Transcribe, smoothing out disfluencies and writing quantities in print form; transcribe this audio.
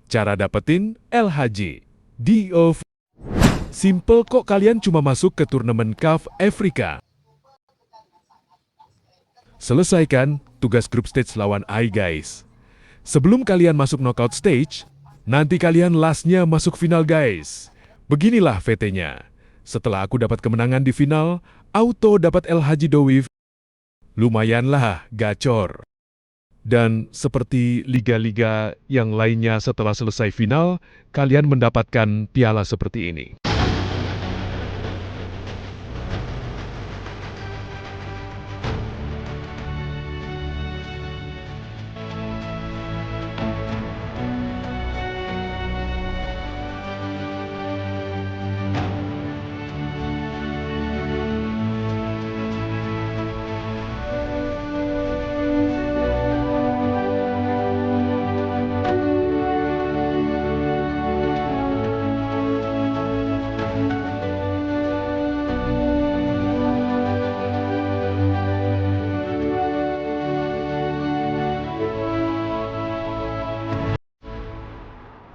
Cara dapetin LHJ. DOV. Simple kok, kalian cuma masuk ke turnamen CAF Afrika. Selesaikan tugas grup stage lawan AI guys. Sebelum kalian masuk knockout stage, nanti kalian lastnya masuk final guys. Beginilah VT-nya. Setelah aku dapat kemenangan di final, auto dapat LHJ Dowif. Lumayanlah gacor. Dan seperti liga-liga yang lainnya setelah selesai final, kalian mendapatkan piala seperti ini.